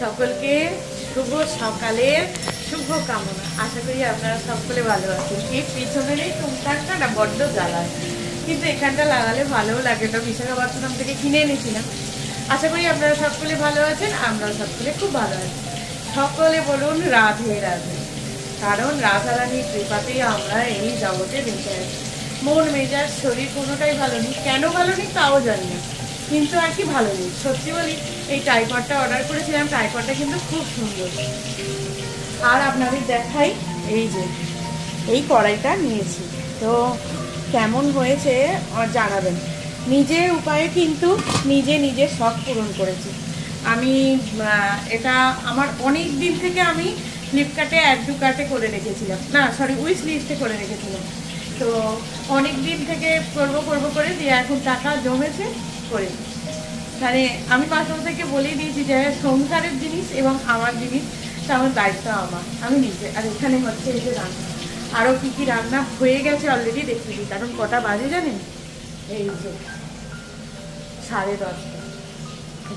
সকলকে শুভ সকালের শুভ কামনা। আশা করি আপনারা সকলে ভালো আছেন। এই পিছনের এই টুকটাকটা না বড্ড জ্বালায়, কিন্তু এখানটা লাগালে ভালোও লাগে। এটা বিশাখাপত্তনম থেকে কিনে এনেছিলাম। আশা করি আপনারা সকলে ভালো আছেন, আমরা সকলে খুব ভালো আছি। সকলে বলুন রাধে রাধে। কারণ রাধারানীর কৃপাতেই আমরা এই জগতে বেঁচে আছি। মন মেজাজ শরীর কোনোটাই ভালো নেই। কেন ভালো নেই তাও জানি না, কিন্তু আর কি ভালো নেই। সত্যি বলি, এই ট্রাইপডটা অর্ডার করেছিলাম, ট্রাইপডটা কিন্তু খুব সুন্দর। আর আপনাদের দেখাই, এই যে এই কড়াইটা নিয়েছি, তো কেমন হয়েছে জানাবেন। নিজের উপায়ে কিন্তু নিজের শখ পূরণ করেছি আমি। এটা আমার অনেক দিন থেকে আমি ফ্লিপকার্টে অ্যাড টু কার্টে করে রেখেছিলাম, না সরি উইশ লিস্টে করে রেখেছিলাম। তো অনেক দিন থেকে করব করে দিয়ে এখন টাকা জমেছে করে। মানে আমি পাশাপাশি থেকে বলেই দিয়েছি যে সংসারের জিনিস এবং আমার জিনিস আমার দায়িত্ব আমার, আমি নিজে। আর এখানে হচ্ছে এই যে রান্না, আরও কী কী রান্না হয়ে গেছে অলরেডি দেখিয়ে। কারণ কটা বাজে জানেন? এই যে 10:30।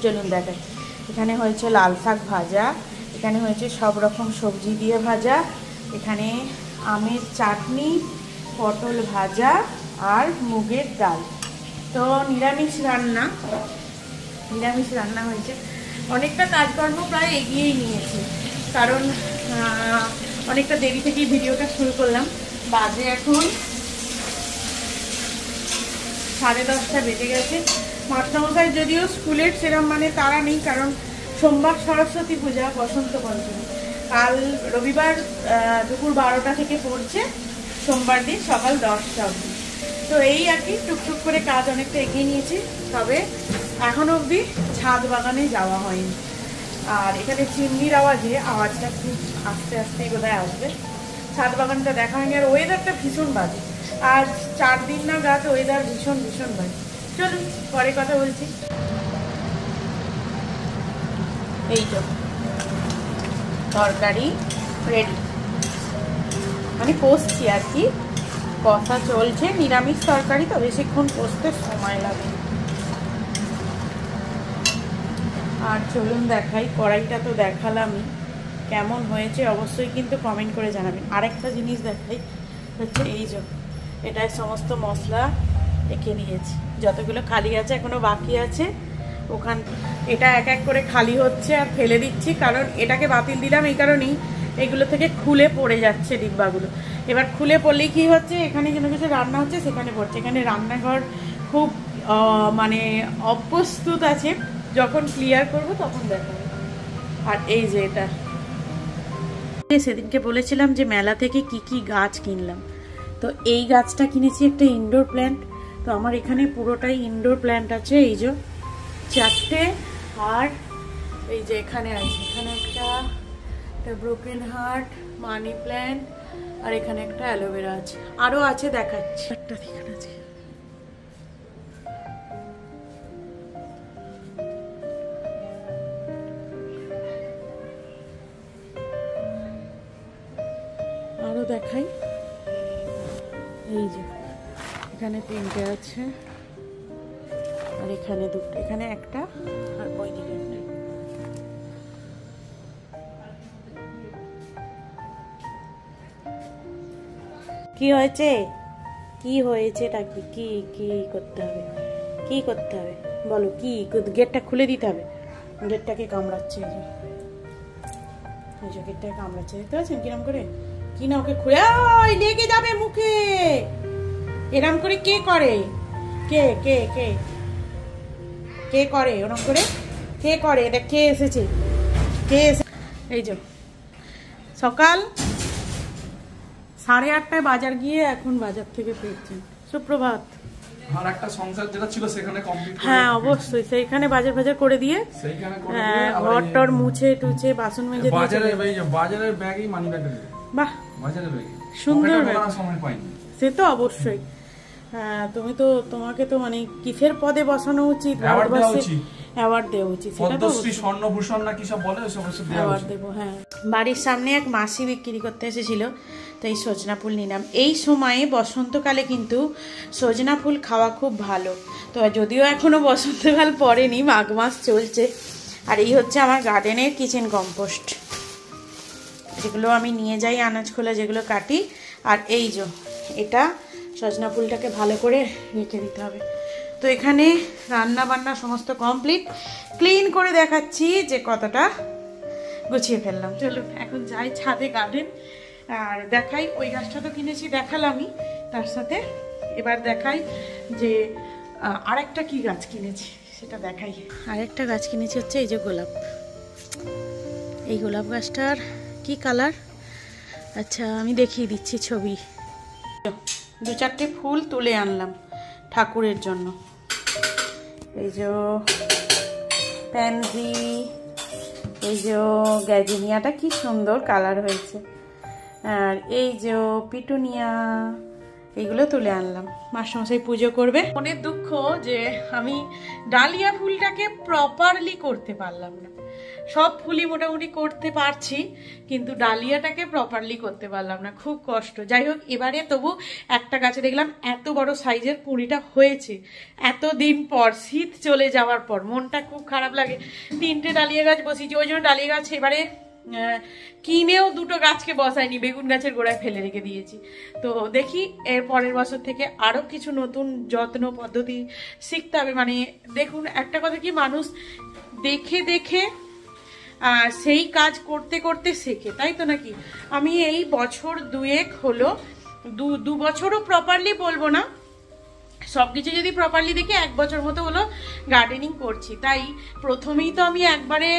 চলুন দেখাই। এখানে হয়েছে লাল শাক ভাজা, এখানে হয়েছে সব রকম সবজি দিয়ে ভাজা, এখানে আমের চাটনি, পটল ভাজা আর মুগের ডাল। তো নিরামিষ রান্না হয়েছে। অনেকটা কাজকর্ম প্রায় এগিয়েই নিয়েছি, কারণ অনেকটা দেরি থেকেই ভিডিওটা শুরু করলাম। বাজে এখন 10:30 বেজে গেছে। মাস্টারমশাই যদিও স্কুলের সেরকম মানে তারা নেই, কারণ সোমবার সরস্বতী পূজা, বসন্ত পঞ্চমী। কাল রবিবার দুপুর 12টা থেকে পড়ছে, সোমবার দিন সকাল 10টা অবধি। তো এই আর কি, টুকটুক করে কাজ অনেকটা এগিয়ে নিয়েছি। তবে এখনও অবধি ছাদ বাগানে যাওয়া হয়নি। আর এখানে চিমনির আওয়াজটা খুব আস্তে আস্তেই বোধহয় আসবে। ছাদ বাগানটা দেখা হয়নি। আর ওয়েদারটা ভীষণ বাজে, আজ 4 দিন নাগাদ ওয়েদার ভীষণ বাজে। চলুন পরে কথা বলছি। এই তো তরকারি রেডি, মানে কষছি আর কি, কষা চলছে। নিরামিষ তরকারি তো বেশিক্ষণ কষতে সময় লাগে। আর চলুন দেখাই, কড়াইটা তো দেখালামই, কেমন হয়েছে অবশ্যই কিন্তু কমেন্ট করে জানাবেন। আরেকটা জিনিস দেখাই, হচ্ছে এই যে এটায় সমস্ত মশলা রেখে দিয়েছি, যতগুলো খালি আছে এখনো বাকি আছে ওখান। এটা এক এক করে খালি হচ্ছে আর ফেলে দিচ্ছি, কারণ এটাকে বাতিল দিলাম এই কারণেই, এগুলো থেকে খুলে পড়ে যাচ্ছে ডিব্বাগুলো। এবার খুলে পড়লেই কি হচ্ছে, এখানে যেন কিছু রান্না হচ্ছে সেখানে পড়ছে। এখানে রান্নাঘর খুব মানে অপ্রস্তুত আছে, যখন ক্লিয়ার করব তখন দেখাবো। আর এই যে এটা সেদিনকে বলেছিলাম যে মেলা থেকে কি কি গাছ কিনলাম, তো এই গাছটা কিনেছি, একটা ইনডোর প্ল্যান্ট। তো আমার এখানে পুরোটাই ইনডোর প্ল্যান্ট আছে, এই যে 4টে। আর এই যে এখানে আছে, এখানে একটা ব্রোকেন হার্ট, মানি প্ল্যান্ট, আর এখানে একটা অ্যালোভেরা আছে। আরও আছে, দেখাচ্ছি। একটা এখানে আছে, আরও দেখাই। এই যে এখানে 3টে আছে, আর এখানে 2টো, এখানে একটা, আর ওইদিকে একটা। কি হয়েছে এটা কি করতে হবে, কি করতে হবে বলো? কি গেটটা খুলে দিতে হবে? গেটটাকে কামড়াচ্ছে, এই যে গেটটাকে কামড়াচ্ছে, দেখতে পাচ্ছেন কিরম করে? কি না ওকে খুলে লেগে যাবে মুখে, এরম করে কে করে? কে কে কে কে করে ওরম করে? কে করে এটা? কে এসেছে? এই যে সকাল 8:30টায় বাজার গিয়ে এখন বাজার থেকে ফিরছেন। সুপ্রভাত। আর একটা সংসার যেটা ছিল সেখানে কমপ্লিট করে, হ্যাঁ অবশ্যই সেইখানে বাজার করে দিয়ে, সেইখানে করে দিয়ে ঘর টর মুছে টুছে বাসন মেজে দিয়ে বাজারের ব্যাগই মানি ব্যাগ। বাহ, বাজারের ব্যাগ সুন্দর ব্যাগ। সময় পাইনি সে তো অবশ্যই। হ্যাঁ তোমাকে তো মানে কিসের পদে বসানো উচিত, অ্যাওয়ার্ড দেওয়া উচিত, সেটা তো স্বর্ণভূষণ না কি সব বলে, অ্যাওয়ার্ড দেবো। হ্যাঁ, বাড়ির সামনে এক মাসি বিক্রি করতে এসেছিল, তো এই সজনা ফুল নিলাম। এই সময়ে বসন্তকালে কিন্তু সজনা ফুল খাওয়া খুব ভালো। তো যদিও এখনো বসন্তকাল পড়েনি, মাঘ মাস চলছে, আর এই হচ্ছে আমার গার্ডেনের কিচেন কম্পোস্ট, যেগুলো আমি নিয়ে যাই আনাজ খোলা যেগুলো কাটি। আর এই যে এটা সজনা ফুলটাকে ভালো করে রেখে দিতে হবে। তো এখানে রান্না বান্না সমস্ত কমপ্লিট, ক্লিন করে দেখাচ্ছি যে কতটা গুছিয়ে ফেললাম। চলো এখন যাই ছাদে গার্ডেন আর দেখাই। ওই গাছটা তো কিনেছি দেখালামই, তার সাথে এবার দেখাই যে আরেকটা কি গাছ কিনেছি সেটা দেখাই। আরেকটা গাছ কিনেছি হচ্ছে এই যে গোলাপ। এই গোলাপ গাছটার কি কালার, আচ্ছা আমি দেখিয়ে দিচ্ছি ছবি। 2-4টে ফুল তুলে আনলাম ঠাকুরের জন্য। এই যে প্যানজি, এই যে গ্যাজিনিয়াটা কি সুন্দর কালার হয়েছে, আর এই যে পিটুনিয়া, এইগুলো তুলে আনলাম। মাসমশাই পুজো করবে। মনের দুঃখ যে আমি ডালিয়া ফুলটাকে প্রপারলি করতে পারলাম না। সব ফুলই মোটামুটি করতে পারছি, কিন্তু ডালিয়াটাকে প্রপারলি করতে পারলাম না, খুব কষ্ট। যাই হোক, এবারে তবু একটা গাছে দেখলাম এত বড় সাইজের কুঁড়িটা হয়েছে এতদিন পর, শীত চলে যাওয়ার পর। মনটা খুব খারাপ লাগে। 3টে ডালিয়া গাছ বসিয়েছি, ওই জন্য ডালিয়া গাছ এবারে কিনেও 2টো গাছকে বসাইনি, বেগুন গাছের গোড়ায় ফেলে রেখে দিয়েছি। তো দেখি এর পরের বছর থেকে আরো কিছু নতুন যত্ন পদ্ধতি শিখতে হবে। মানে দেখুন, একটা কথা কি, মানুষ দেখে দেখে সেই কাজ করতে করতে শেখে, তাই তো নাকি? আমি এই বছর 2 হলো, 2 বছরও প্রপারলি বলবো না, সবকিছু যদি প্রপারলি দেখি 1 বছর মতো হলো গার্ডেনিং করছি। তাই প্রথমেই তো আমি একবারে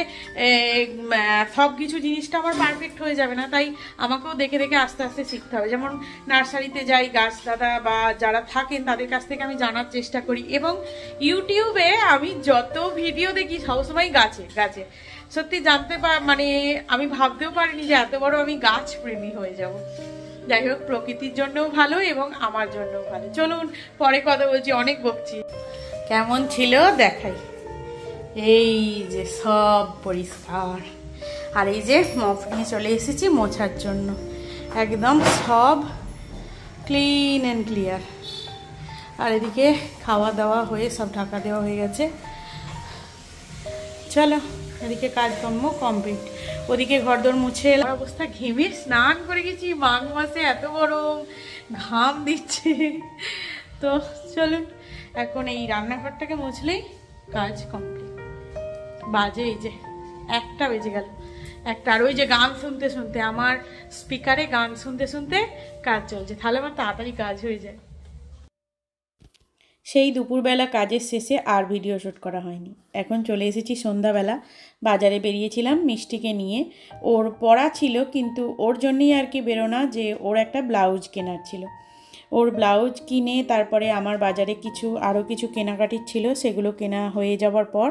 সব কিছু জিনিসটা আমার পারফেক্ট হয়ে যাবে না, তাই আমাকেও দেখে দেখে আস্তে আস্তে শিখতে হবে। যেমন নার্সারিতে যাই, গাছ দাদা বা যারা থাকেন তাদের কাছ থেকে আমি জানার চেষ্টা করি, এবং ইউটিউবে আমি যত ভিডিও দেখি সবসময় গাছে গাছে। সত্যি জানতে মানে আমি ভাবতেও পারিনি যে এত বড় আমি গাছ প্রেমী হয়ে যাব। যাই হোক, প্রকৃতির জন্যও ভালো এবং আমার জন্যও ভালো। চলুন পরে কথা বলছি, অনেক বকছি। কেমন ছিল দেখাই। এই যে সব পরিষ্কার, আর এই যে মপ নিয়ে চলে এসেছি মোছার জন্য, একদম সব ক্লিন অ্যান্ড ক্লিয়ার। আর এদিকে খাওয়া দাওয়া হয়ে সব ঢাকা দেওয়া হয়ে গেছে। চলো এদিকে কাজকর্ম কমপ্লিট, ওদিকে ঘরদোর মুছে এলাম। অবস্থা ঘেমে স্নান করে গেছি, মাঘ মাসে এত গরম, ঘাম দিচ্ছে। তো চলুন এখন এই রান্নাঘরটাকে মুছলেই কাজ কমপ্লিট। বাজে এই যে 1টা বেজে গেল, 1টা। আর ওই যে গান শুনতে শুনতে, আমার স্পিকারে গান শুনতে শুনতে কাজ চলছে, তাহলে আমার তাড়াতাড়ি কাজ হয়ে যায়। সেই দুপুরবেলা কাজের শেষে আর ভিডিও শ্যুট করা হয়নি। এখন চলে এসেছি সন্ধ্যাবেলা। বাজারে বেরিয়েছিলাম মিষ্টিকে নিয়ে, ওর পড়া ছিল, কিন্তু ওর জন্যই আর কি বেরোনা, যে ওর একটা ব্লাউজ কেনার ছিল। ওর ব্লাউজ কিনে তারপরে আমার বাজারে আরও কিছু কেনাকাটির ছিল, সেগুলো কেনা হয়ে যাওয়ার পর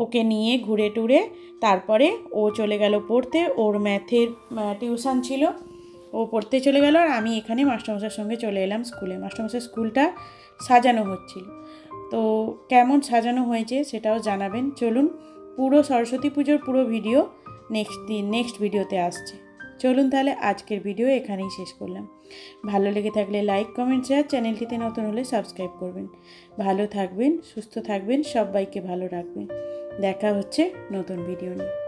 ওকে নিয়ে ঘুরে টুরে তারপরে ও চলে গেল পড়তে। ওর ম্যাথের টিউশন ছিল, ও পড়তে চলে গেল। আর আমি এখানে মাস্টারমশাইয়ের সঙ্গে চলে এলাম স্কুলে। মাস্টারমশাইয়ের স্কুলটা সাজানো হচ্ছিল, তো কেমন সাজানো হয়েছে সেটাও জানাবেন। চলুন, পুরো সরস্বতী পুজোর পুরো ভিডিও নেক্সট ভিডিওতে আসছে। চলুন তাহলে আজকের ভিডিও এখানেই শেষ করলাম। ভালো লেগে থাকলে লাইক, কমেন্ট, শেয়ার, চ্যানেলটিতে নতুন হলে সাবস্ক্রাইব করবেন। ভালো থাকবেন, সুস্থ থাকবেন, সবাইকে ভালো রাখবেন। দেখা হচ্ছে নতুন ভিডিও নিয়ে।